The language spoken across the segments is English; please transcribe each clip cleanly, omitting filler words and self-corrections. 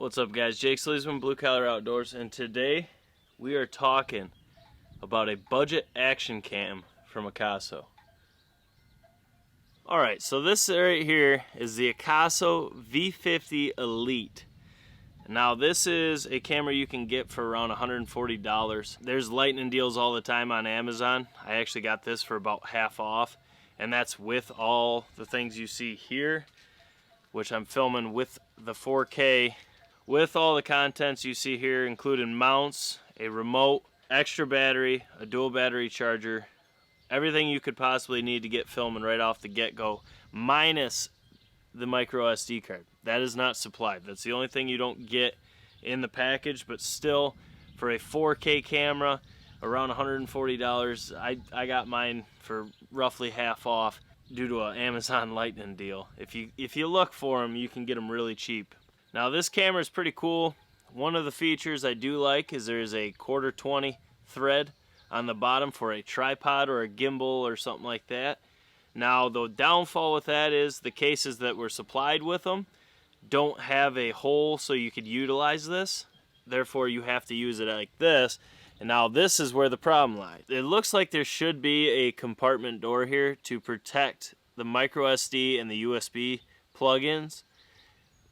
What's up, guys? Jake Sleesman, Blue Collar Outdoors, and today we are talking about a budget action cam from AKASO. Alright, so this right here is the AKASO V50 Elite. Now this is a camera you can get for around $140. There's lightning deals all the time on Amazon. I actually got this for about half off, and that's with all the things you see here, which I'm filming with the 4K. With all the contents you see here, including mounts, a remote, extra battery, a dual battery charger, everything you could possibly need to get filming right off the get-go, minus the micro SD card. That is not supplied. That's the only thing you don't get in the package, but still, for a 4K camera, around $140, I got mine for roughly half off due to an Amazon Lightning deal. If you look for them, you can get them really cheap. Now this camera is pretty cool. One of the features I do like is there is a 1/4-20 thread on the bottom for a tripod or a gimbal or something like that. Now the downfall with that is the cases that were supplied with them don't have a hole so you could utilize this. Therefore you have to use it like this. And now this is where the problem lies. It looks like there should be a compartment door here to protect the micro SD and the USB plugins,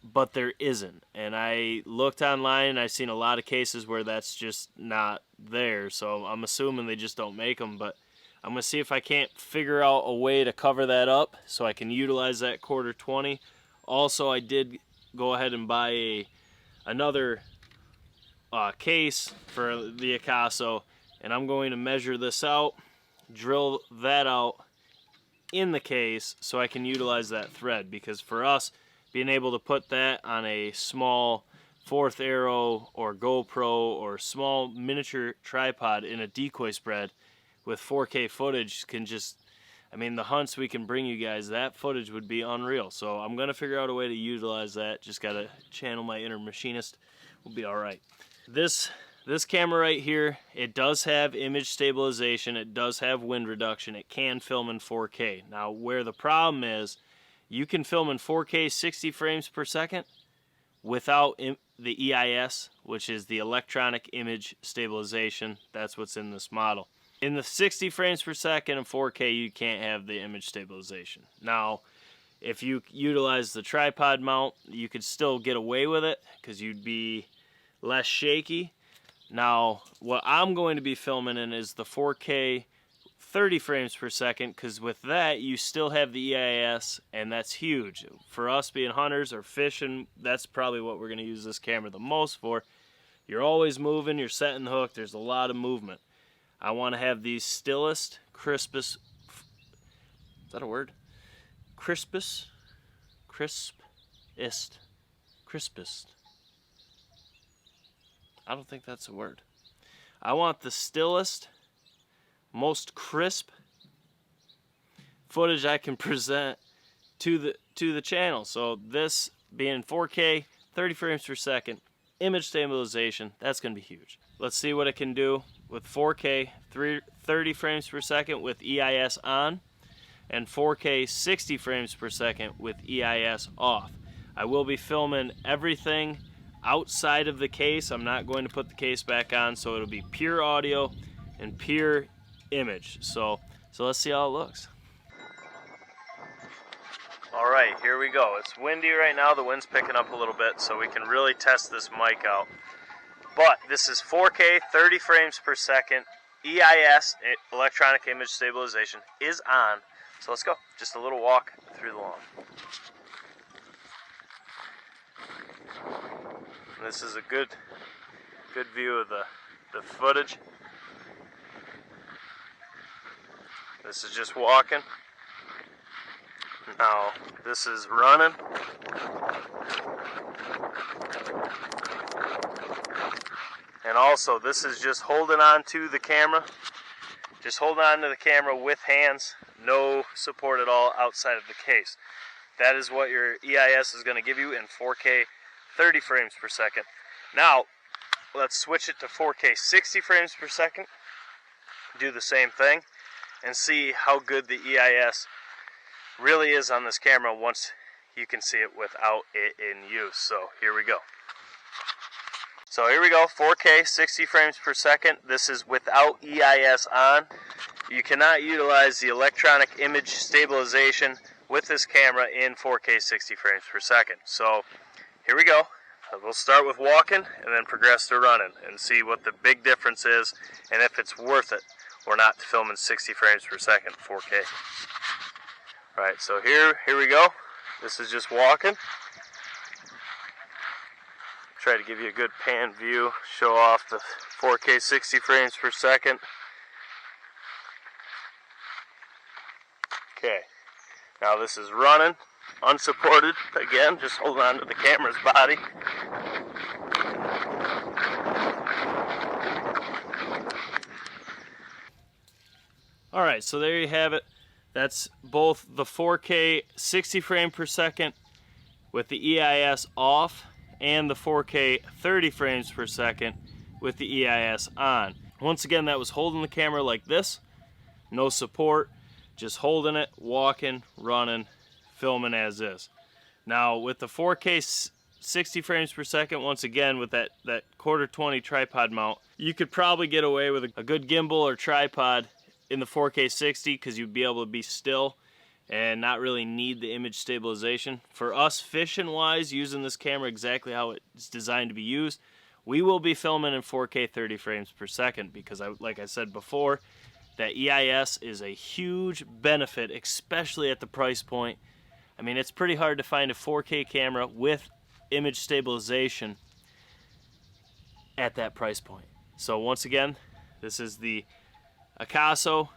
but there isn't. And I looked online and I've seen a lot of cases where that's just not there, so I'm assuming they just don't make them. But I'm gonna see if I can't figure out a way to cover that up so I can utilize that 1/4-20. Also, I did go ahead and buy another case for the AKASO, and I'm going to measure this out, drill that out in the case so I can utilize that thread, because for us, being able to put that on a small 4th Arrow or GoPro or small miniature tripod in a decoy spread with 4K footage can just, I mean, the hunts we can bring you guys, that footage would be unreal. So I'm going to figure out a way to utilize that. Just got to channel my inner machinist. We'll be all right. This camera right here, it does have image stabilization. It does have wind reduction. It can film in 4K. Now, where the problem is, you can film in 4K 60 frames per second without the EIS, which is the electronic image stabilization. That's what's in this model. In the 60 frames per second and 4K, you can't have the image stabilization. Now, if you utilize the tripod mount, you could still get away with it because you'd be less shaky. Now, what I'm going to be filming in is the 4K 30 frames per second, because with that you still have the EIS, and that's huge. For us being hunters or fishing, that's probably what we're going to use this camera the most for. You're always moving, you're setting the hook, there's a lot of movement. I want to have these stillest, crispest, is that a word? Crispest. I don't think that's a word. I want the stillest, most crisp footage I can present to the channel. So this being 4K, 30 frames per second, image stabilization, that's going to be huge. Let's see what it can do with 4K 30 frames per second with EIS on, and 4K 60 frames per second with EIS off. I will be filming everything outside of the case. I'm not going to put the case back on, so it'll be pure audio and pure image. So let's see how it looks. Alright, here we go. It's windy right now. The wind's picking up a little bit, so we can really test this mic out. But this is 4K 30 frames per second. EIS, electronic image stabilization, is on. So let's go. Just a little walk through the lawn. And this is a good view of the footage. This is just walking. Now, this is running. And also, this is just holding on to the camera. Just holding on to the camera with hands. No support at all outside of the case. That is what your EIS is going to give you in 4K 30 frames per second. Now, let's switch it to 4K 60 frames per second. Do the same thing and see how good the EIS really is on this camera once you can see it without it in use. So here we go. So here we go, 4K, 60 frames per second. This is without EIS on. You cannot utilize the electronic image stabilization with this camera in 4K 60 frames per second. So here we go. We'll start with walking and then progress to running and see what the big difference is and if it's worth it or not to film in 60 frames per second 4K. Alright, so here we go. This is just walking. Try to give you a good pan view, show off the 4K 60 frames per second. Okay, now this is running, unsupported, again, just holding on to the camera's body. Alright, so there you have it. That's both the 4K 60 frame per second with the EIS off and the 4K 30 frames per second with the EIS on. Once again, that was holding the camera like this, no support, just holding it, walking, running, filming as is. Now with the 4K 60 frames per second, once again with that quarter 20 tripod mount, you could probably get away with a good gimbal or tripod in the 4K 60 because you'd be able to be still and not really need the image stabilization. For us fishing wise, using this camera exactly how it's designed to be used, we will be filming in 4K 30 frames per second because like I said before, that EIS is a huge benefit, especially at the price point. I mean, it's pretty hard to find a 4K camera with image stabilization at that price point. So once again, this is the AKASO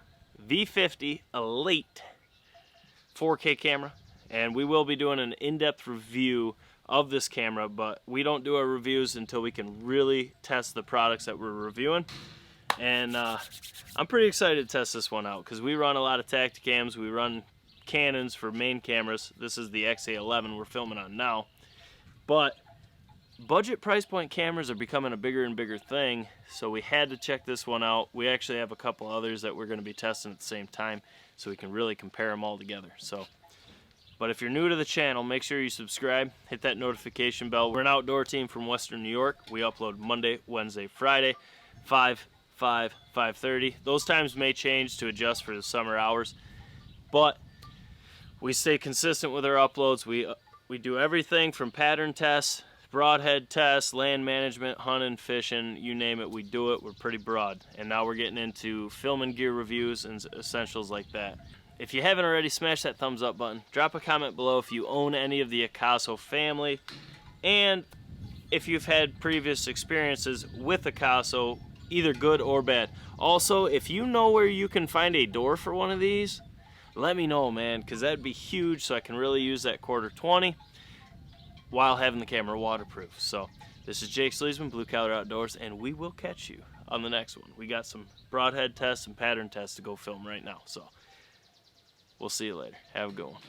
V50 Elite 4K camera, and we will be doing an in-depth review of this camera, but we don't do our reviews until we can really test the products that we're reviewing. And I'm pretty excited to test this one out because we run a lot of TACTACAMs, we run Canons for main cameras. This is the XA11 we're filming on now, but budget price point cameras are becoming a bigger and bigger thing, so we had to check this one out. We actually have a couple others that we're going to be testing at the same time so we can really compare them all together. But if you're new to the channel, make sure you subscribe, hit that notification bell. We're an outdoor team from Western New York. We upload Monday, Wednesday, Friday, 5, 5, 5:30. Those times may change to adjust for the summer hours, but we stay consistent with our uploads. We do everything from pattern tests, broadhead tests, land management, hunting, fishing, you name it, we do it. We're pretty broad. And now we're getting into film and gear reviews and essentials like that. If you haven't already, smash that thumbs up button. Drop a comment below if you own any of the AKASO family, and if you've had previous experiences with AKASO, either good or bad. Also, if you know where you can find a door for one of these, let me know, man, because that'd be huge so I can really use that quarter 20 while having the camera waterproof. So this is Jake Sleesman, Blue Collar Outdoors, and we will catch you on the next one. We got some broadhead tests and pattern tests to go film right now, so we'll see you later. Have a good one.